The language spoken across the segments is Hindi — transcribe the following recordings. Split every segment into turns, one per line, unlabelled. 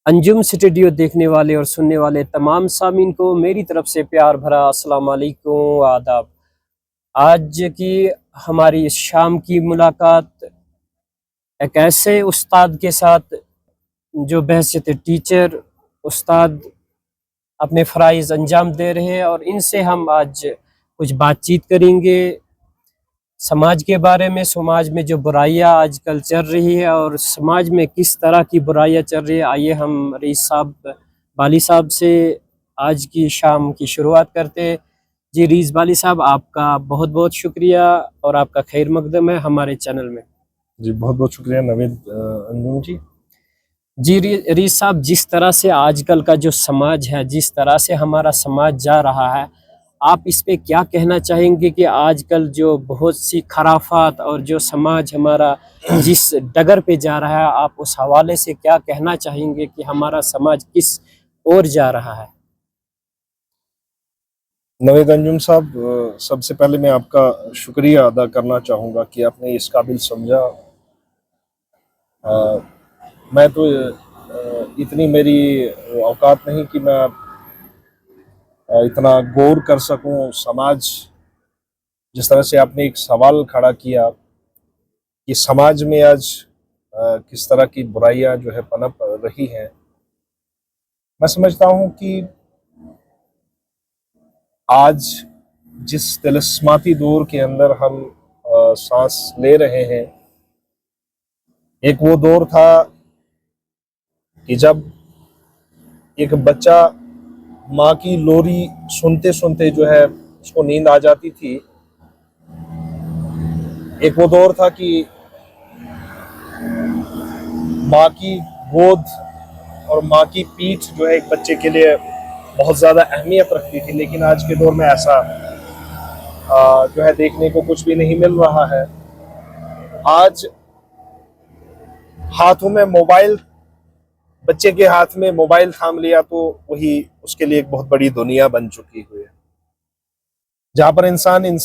अंजुम स्टूडियो देखने वाले और सुनने वाले तमाम सामीन को मेरी तरफ से प्यार भरा अस्सलाम वालेकुम आदाब। आज की हमारी इस शाम की मुलाकात एक ऐसे उस्ताद के साथ जो बहैसियत टीचर उस्ताद अपने फ़राइज़ अंजाम दे रहे हैं और इनसे हम आज कुछ बातचीत करेंगे समाज के बारे में। समाज में जो बुराइयां आजकल चल रही है और समाज में किस तरह की बुराइयां चल रही है, आइए हम रईस साहब बाली साहब से आज की शाम की शुरुआत करते हैं। जी रईस बाली साहब, आपका बहुत बहुत शुक्रिया और आपका खैर मकदम है हमारे चैनल में।
जी बहुत बहुत शुक्रिया नवीद अंजुम जी।
जी रईस साहब, जिस तरह से आजकल का जो समाज है, जिस तरह से हमारा समाज जा रहा है, आप इस पे क्या कहना चाहेंगे कि आजकल जो बहुत सी खराफात और जो समाज हमारा जिस डगर पे जा रहा है, आप उस हवाले से क्या कहना चाहेंगे कि हमारा समाज किस ओर जा रहा है?
नवीद अंजुम साहब, सबसे पहले मैं आपका शुक्रिया अदा करना चाहूँगा कि आपने इस काबिल समझा। मैं तो इतनी मेरी औकात नहीं कि मैं इतना गौर कर सकूं। समाज, जिस तरह से आपने एक सवाल खड़ा किया कि समाज में आज किस तरह की बुराइयां जो है पनप रही हैं, मैं समझता हूं कि आज जिस तिलिस्माती दौर के अंदर हम सांस ले रहे हैं, एक वो दौर था कि जब एक बच्चा माँ की लोरी सुनते सुनते जो है उसको नींद आ जाती थी। एक वो दौर था कि माँ की गोद और माँ की पीठ जो है एक बच्चे के लिए बहुत ज़्यादा अहमियत रखती थी, लेकिन आज के दौर में ऐसा जो है देखने को कुछ भी नहीं मिल रहा है। आज हाथों में मोबाइल, बच्चे के हाथ में मोबाइल थाम लिया तो वही उसके लिए एक बहुत बड़ी दुनिया बन चुकी हुई है, जहां पर इंसान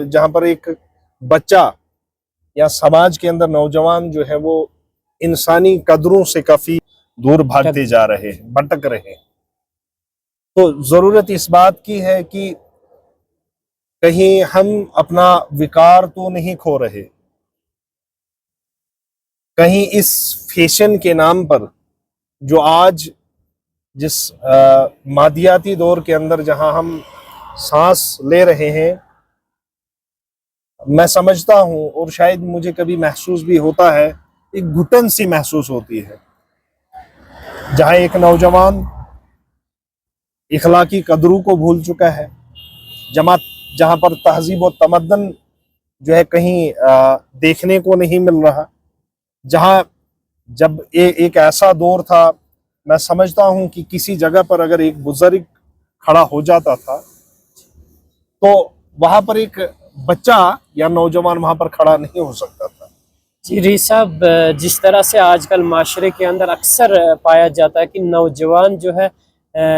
जहां पर एक बच्चा या समाज के अंदर नौजवान जो है वो इंसानी कदरों से काफी दूर भागते जा रहे हैं, भटक रहे हैं। तो जरूरत इस बात की है कि कहीं हम अपना विकार तो नहीं खो रहे, कहीं इस फैशन के नाम पर जो आज जिस मादियाती दौर के अंदर जहां हम सांस ले रहे हैं, मैं समझता हूं और शायद मुझे कभी महसूस भी होता है, एक घुटन सी महसूस होती है, जहां एक नौजवान इखलाकी कदरों को भूल चुका है, जहां पर तहजीब और तमद्दन जो है कहीं देखने को नहीं मिल रहा। जहां जब एक ऐसा दौर था, मैं समझता हूं कि किसी जगह पर अगर एक बुजुर्ग खड़ा हो जाता था तो वहां पर एक बच्चा या नौजवान वहां पर खड़ा नहीं हो सकता था।
जी रईस साहब, जिस तरह से आजकल माशरे के अंदर अक्सर पाया जाता है कि नौजवान जो है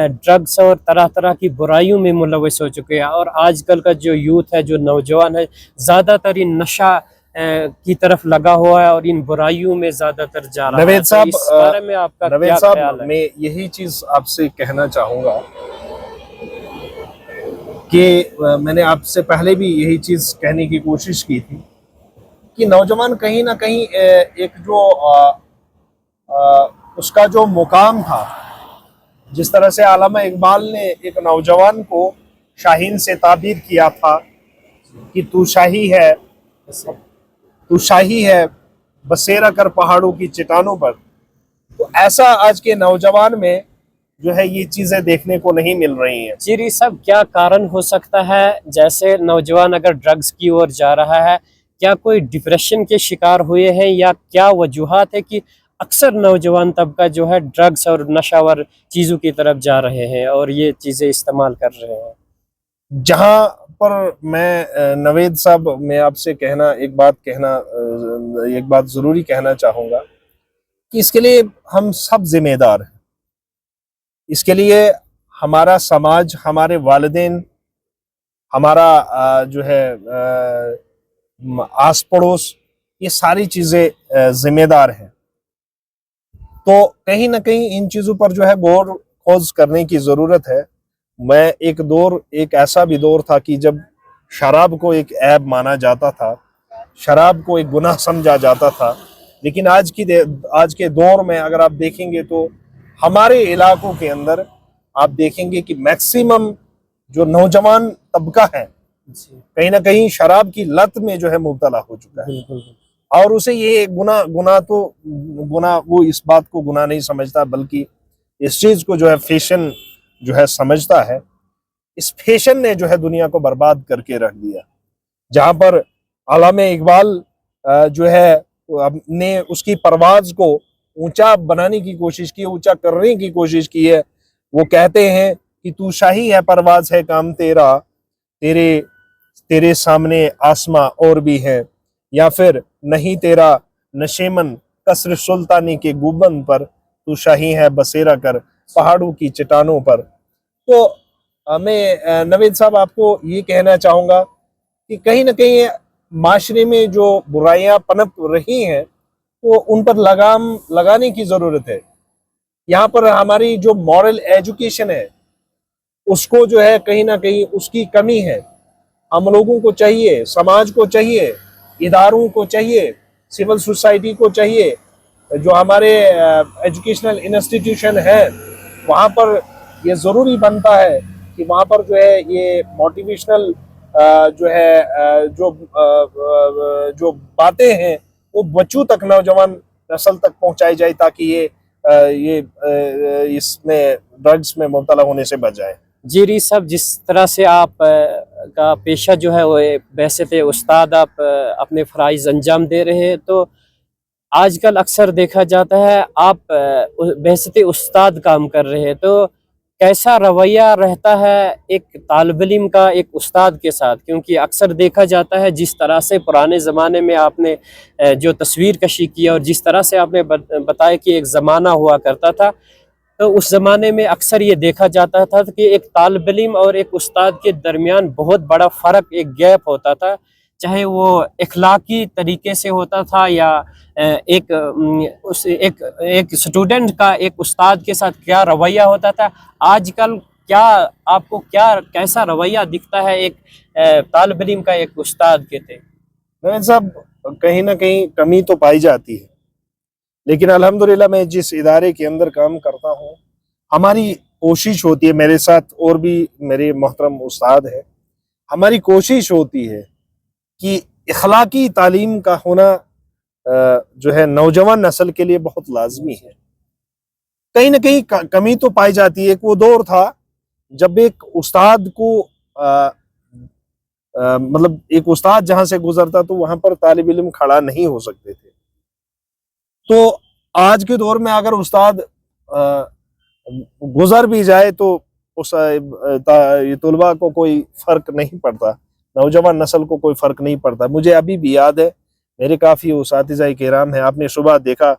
ड्रग्स और तरह तरह की बुराइयों में मुलविस हो चुके हैं और आजकल का जो यूथ है, जो नौजवान है, ज़्यादातर इन नशा की तरफ लगा हुआ है और इन बुराइयों में ज़्यादातर जा रहा है।
नवेद साहब,
तो इस बारे में आपका क्या ख्याल है?
मैं यही चीज आपसे कहना चाहूंगा कि मैंने आपसे पहले भी यही चीज कहने की कोशिश की थी कि नौजवान कहीं ना कहीं एक जो उसका जो मुकाम था, जिस तरह से आलमा इकबाल ने एक नौजवान को शाहीन से ताबीर किया था कि तू शाही है बसेरा कर पहाड़ों की चट्टानों पर, तो ऐसा आज के नौजवान में जो है ये चीजें देखने को नहीं मिल रही हैं।
जी रईस साहब, क्या कारण हो सकता है? जैसे नौजवान अगर ड्रग्स की ओर जा रहा है, क्या कोई डिप्रेशन के शिकार हुए हैं या क्या वजूहात है कि अक्सर नौजवान तबका जो है ड्रग्स और नशावर चीज़ों की तरफ जा रहे हैं और ये चीज़ें इस्तेमाल कर रहे हैं?
जहां पर मैं नवेद साहब, मैं आपसे एक बात जरूरी कहना चाहूंगा कि इसके लिए हम सब जिम्मेदार हैं। इसके लिए हमारा समाज, हमारे वालिदैन, हमारा जो है आस पड़ोस, ये सारी चीजें जिम्मेदार हैं। तो कहीं ना कहीं इन चीजों पर जो है गौर खोज करने की जरूरत है। मैं एक ऐसा भी दौर था कि जब शराब को एक ऐब माना जाता था, शराब को एक गुनाह समझा जाता था। लेकिन आज के दौर में अगर आप देखेंगे तो हमारे इलाकों के अंदर आप देखेंगे कि मैक्सिमम जो नौजवान तबका है
जी
कहीं ना कहीं शराब की लत में जो है मुब्तला हो चुका है।
बिल्कुल
और उसे ये गुनाह वो इस बात को गुनाह नहीं समझता, बल्कि इस चीज को जो है फैशन जो है समझता है। इस फैशन ने जो है दुनिया को बर्बाद करके रख दिया। जहां पर अल्लामा इकबाल जो है ने उसकी परवाज को ऊंचा बनाने की कोशिश की, ऊंचा करने की कोशिश की है। वो कहते हैं कि तू शाही है, परवाज है काम तेरा, तेरे तेरे सामने आसमां और भी है, या फिर नहीं तेरा नशेमन कसर सुल्तानी के गुबन पर, तू शाही है बसेरा कर पहाड़ों की चट्टानों पर। तो मैं नवेद साहब आपको ये कहना चाहूंगा कि कहीं ना कहीं माशरे में जो बुराइयां पनप रही हैं तो उन पर लगाम लगाने की जरूरत है। यहाँ पर हमारी जो मॉरल एजुकेशन है उसको जो है कहीं ना कहीं उसकी कमी है। हम लोगों को चाहिए, समाज को चाहिए, इदारों को चाहिए, सिविल सोसाइटी को चाहिए, जो हमारे एजुकेशनल इंस्टीट्यूशन है वहाँ पर ये ज़रूरी बनता है कि वहाँ पर जो है ये मोटिवेशनल जो है जो बातें हैं वो बच्चों तक, नौजवान नस्ल तक पहुँचाई जाए, ताकि इसमें ड्रग्स में मुब्तला होने से बच जाए।
जी री साहब, जिस तरह से आप का पेशा जो है वो वैसे थे उस्ताद, आप अपने फ़राइज़ अंजाम दे रहे हैं, तो आजकल अक्सर देखा जाता है आप वैसे उस्ताद काम कर रहे हैं, तो कैसा रवैया रहता है एक तालिब इल्म का एक उस्ताद के साथ? क्योंकि अक्सर देखा जाता है जिस तरह से पुराने ज़माने में आपने जो तस्वीर कशी की और जिस तरह से आपने बताया कि एक ज़माना हुआ करता था, तो उस ज़माने में अक्सर ये देखा जाता था कि एक तालिब इल्म और एक उस्ताद के दरमियान बहुत बड़ा फ़र्क, एक गैप होता था, चाहे वो इखलाकी तरीके से होता था या एक स्टूडेंट का एक उस्ताद के साथ क्या रवैया होता था। आजकल क्या आपको कैसा रवैया दिखता है एक तालिब इल्म का एक उस्ताद के थे?
नवीन साहब, कहीं ना कहीं कमी तो पाई जाती है, लेकिन अल्हम्दुलिल्लाह मैं जिस इदारे के अंदर काम करता हूँ हमारी कोशिश होती है, मेरे साथ और भी मेरे मोहतरम उस्ताद है, हमारी कोशिश होती है कि इखलाकी तालीम का होना जो है नौजवान नस्ल के लिए बहुत लाजमी है। कहीं ना कहीं कमी तो पाई जाती है। एक वो दौर था जब एक उस्ताद को मतलब एक उस्ताद जहां से गुजरता तो वहां पर तालिब इल्म खड़ा नहीं हो सकते थे। तो आज के दौर में अगर उस्ताद गुजर भी जाए तो उस तुलबा को कोई फर्क नहीं पड़ता, नौजवान नस्ल को कोई फर्क नहीं पड़ता। मुझे अभी भी याद है, मेरे काफ़ी उस्ताद किराम हैं, आपने सुबह देखा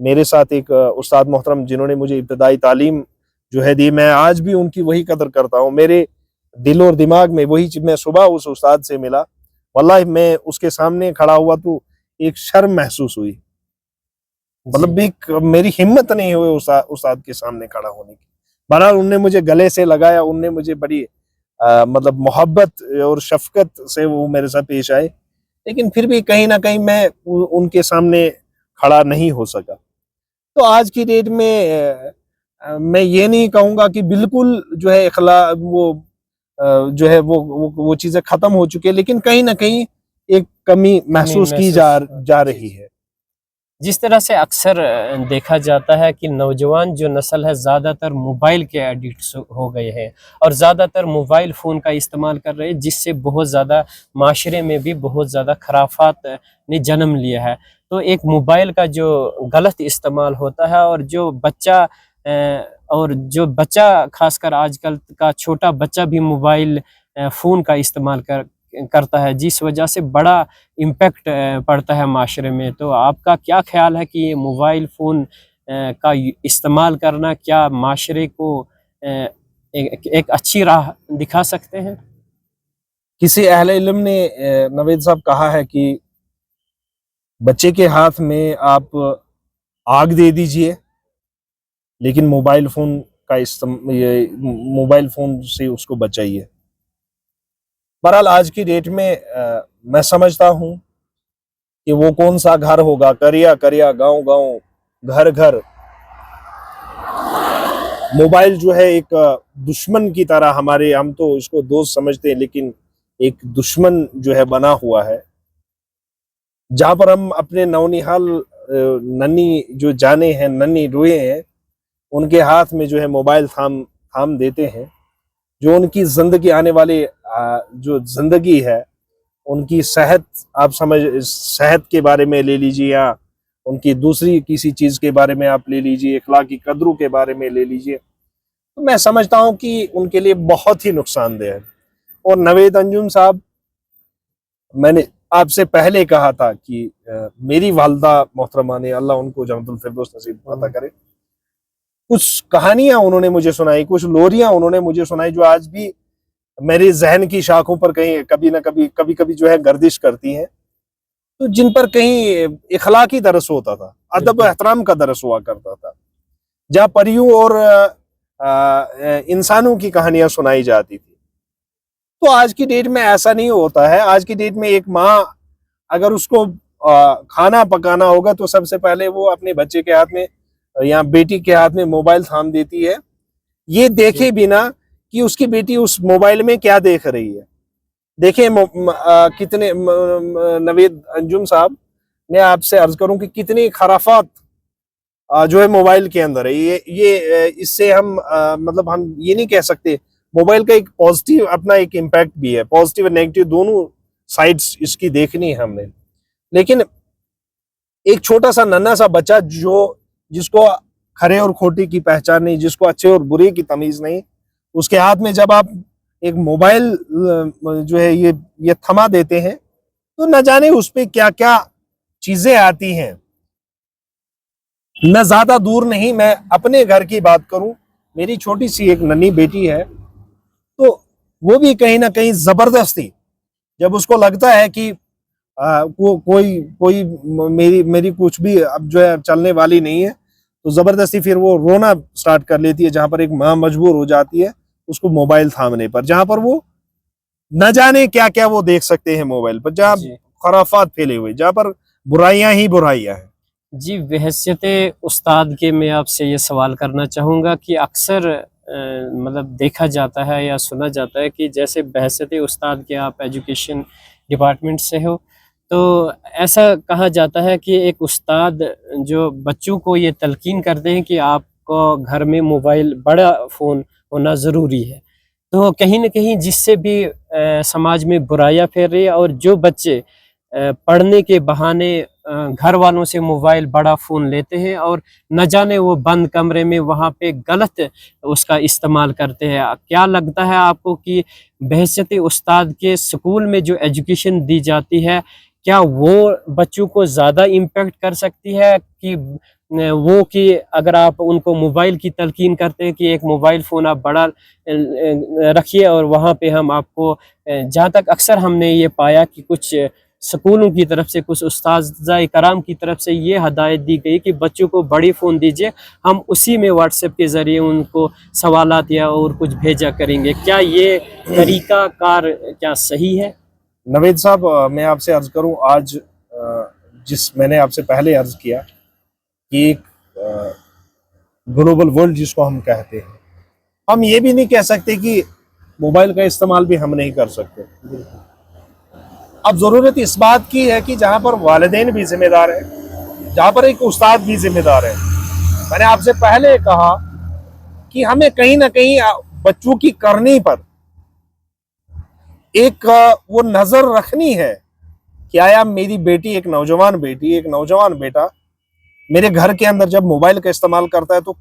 मेरे साथ एक उस्ताद मोहतरम जिन्होंने मुझे इब्तदाई तालीम जो है दी, मैं आज भी उनकी वही कदर करता हूँ। मेरे दिल और दिमाग में वही, मैं सुबह उस उस्ताद से मिला, वल्लाहि मैं उसके सामने खड़ा हुआ तो एक शर्म महसूस हुई, मतलब एक मेरी हिम्मत नहीं हुई उस्ताद के सामने खड़ा होने की। बहरहाल उनने मुझे गले से लगाया, उनने मुझे बड़ी मतलब मोहब्बत और शफकत से वो मेरे साथ पेश आए, लेकिन फिर भी कहीं ना कहीं मैं उनके सामने खड़ा नहीं हो सका। तो आज की डेट में मैं ये नहीं कहूँगा कि बिल्कुल जो है जो है वो चीज़ें ख़त्म हो चुकी है, लेकिन कहीं ना कहीं एक कमी महसूस की जा रही है।
जिस तरह से अक्सर देखा जाता है कि नौजवान जो नस्ल है ज़्यादातर मोबाइल के एडिक्ट हो गए हैं और ज़्यादातर मोबाइल फ़ोन का इस्तेमाल कर रहे हैं, जिससे बहुत ज़्यादा माशरे में भी बहुत ज़्यादा खराफात ने जन्म लिया है। तो एक मोबाइल का जो गलत इस्तेमाल होता है और जो बच्चा खासकर आजकल का छोटा बच्चा भी मोबाइल फ़ोन का इस्तेमाल करता है, जिस वजह से बड़ा इम्पैक्ट पड़ता है माशरे में। तो आपका क्या ख्याल है कि ये मोबाइल फ़ोन का इस्तेमाल करना क्या माशरे को एक अच्छी राह दिखा सकते हैं?
किसी अहले इल्म ने नवेद साहब कहा है कि बच्चे के हाथ में आप आग दे दीजिए लेकिन मोबाइल फ़ोन से उसको बचाइए। बहरहाल आज की डेट में मैं समझता हूँ कि वो कौन सा घर होगा, करिया करिया गांव गांव घर घर, मोबाइल जो है एक दुश्मन की तरह हमारे, हम तो इसको दोस्त समझते हैं लेकिन एक दुश्मन जो है बना हुआ है। जहां पर हम अपने नौनिहाल नन्ही जो जाने हैं, नन्ही रुए हैं, उनके हाथ में जो है मोबाइल थाम थाम देते हैं, जो उनकी जिंदगी आने वाले जो जिंदगी है, उनकी सेहत, आप सेहत के बारे में ले लीजिए या उनकी दूसरी किसी चीज के बारे में आप ले लीजिए, इखलाकी कदरों के बारे में ले लीजिए, तो मैं समझता हूं कि उनके लिए बहुत ही नुकसानदेह है। और नवेद अंजुम साहब, मैंने आपसे पहले कहा था कि मेरी वालदा मोहतरमा ने, अल्लाह उनको जन्नतुल फिरदौस नसीब अता करे, कुछ कहानियां उन्होंने मुझे सुनाई, कुछ लोरियां उन्होंने मुझे सुनाई जो आज भी मेरे जहन की शाखों पर कहीं कभी ना कभी जो है गर्दिश करती हैं, तो जिन पर कहीं इखलाकी दरस होता था, अदब एहतराम का दरस हुआ करता था, जहाँ परियों और इंसानों की कहानियां सुनाई जाती थी। तो आज की डेट में ऐसा नहीं होता है। आज की डेट में एक माँ अगर उसको खाना पकाना होगा तो सबसे पहले वो अपने बच्चे के हाथ में या बेटी के हाथ में मोबाइल थाम देती है, ये देखे बिना कि उसकी बेटी उस मोबाइल में क्या देख रही है। देखिए कितने नवेद अंजुम साहब, मैं आपसे अर्ज करूं कि कितनी खराफात जो है मोबाइल के अंदर है। ये इससे हम मतलब हम ये नहीं कह सकते। मोबाइल का एक पॉजिटिव अपना एक इम्पैक्ट भी है, पॉजिटिव और नेगेटिव दोनों साइड्स इसकी देखनी है हमने। लेकिन एक छोटा सा नन्हा सा बच्चा जिसको खरे और खोटे की पहचान नहीं, जिसको अच्छे और बुरे की तमीज नहीं, उसके हाथ में जब आप एक मोबाइल जो है ये थमा देते हैं, तो न जाने उस पे क्या क्या चीजें आती हैं। मैं ज्यादा दूर नहीं, मैं अपने घर की बात करूं, मेरी छोटी सी एक नन्ही बेटी है, तो वो भी कहीं ना कहीं जबरदस्ती, जब उसको लगता है कि कोई मेरी कुछ भी अब जो है चलने वाली नहीं है, तो जबरदस्ती फिर वो रोना स्टार्ट कर लेती है, जहां पर एक माँ मजबूर हो जाती है उसको मोबाइल थामने पर, जहां पर वो न जाने क्या क्या वो देख सकते हैं मोबाइल पर, जहां खराफात फैले हुए, जहां पर बुराइयां ही बुराइयां हैं।
जी, बहैसियत उस्ताद के मैं आपसे ये सवाल करना चाहूँगा कि अक्सर मतलब देखा जाता है या सुना जाता है कि जैसे बहैसियत उस्ताद के आप एजुकेशन डिपार्टमेंट से हो, तो ऐसा कहा जाता है कि एक उस्ताद जो बच्चों को ये तलकीन करते हैं कि आपको घर में मोबाइल, बड़ा फ़ोन होना ज़रूरी है। तो कहीं न कहीं जिससे भी समाज में बुराइयाँ फैल रही है, और जो बच्चे पढ़ने के बहाने घर वालों से मोबाइल, बड़ा फ़ोन लेते हैं और न जाने वो बंद कमरे में वहाँ पे गलत उसका इस्तेमाल करते हैं। क्या लगता है आपको कि बहैसियत उस्ताद के स्कूल में जो एजुकेशन दी जाती है, क्या वो बच्चों को ज़्यादा इम्पैक्ट कर सकती है कि अगर आप उनको मोबाइल की तलकीन करते हैं कि एक मोबाइल फ़ोन आप बड़ा रखिए, और वहाँ पे हम आपको जहाँ तक अक्सर हमने ये पाया कि कुछ स्कूलों की तरफ से, कुछ उस्ताज़ कराम की तरफ से ये हदायत दी गई कि बच्चों को बड़ी फ़ोन दीजिए, हम उसी में व्हाट्सएप के ज़रिए उनको सवालात या और कुछ भेजा करेंगे। क्या ये तरीका कार क्या सही है?
नवेद साहब, मैं आपसे अर्ज करूं, आज जिस मैंने आपसे पहले अर्ज किया कि एक ग्लोबल वर्ल्ड जिसको हम कहते हैं, हम ये भी नहीं कह सकते कि मोबाइल का इस्तेमाल भी हम नहीं कर सकते। अब जरूरत इस बात की है कि जहां पर वालिदैन भी जिम्मेदार है, जहां पर एक उस्ताद भी जिम्मेदार है। मैंने आपसे पहले कहा कि हमें कहीं ना कहीं बच्चों की करनी पर एक वो नजर रखनी है कि आया मेरी बेटी, एक नौजवान बेटी, एक नौजवान बेटा मेरे घर के अंदर जब मोबाइल का इस्तेमाल करता है तो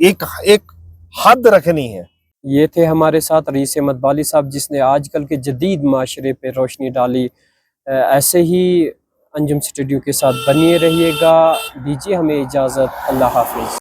एक हद रखनी है।
ये थे हमारे साथ रईस अहमद बाली साहब, जिसने आजकल के जदीद माशरे पे रोशनी डाली। ऐसे ही अंजुम स्टूडियो के साथ बनिए रहिएगा। दीजिए हमें इजाज़त। अल्लाह हाफिज़।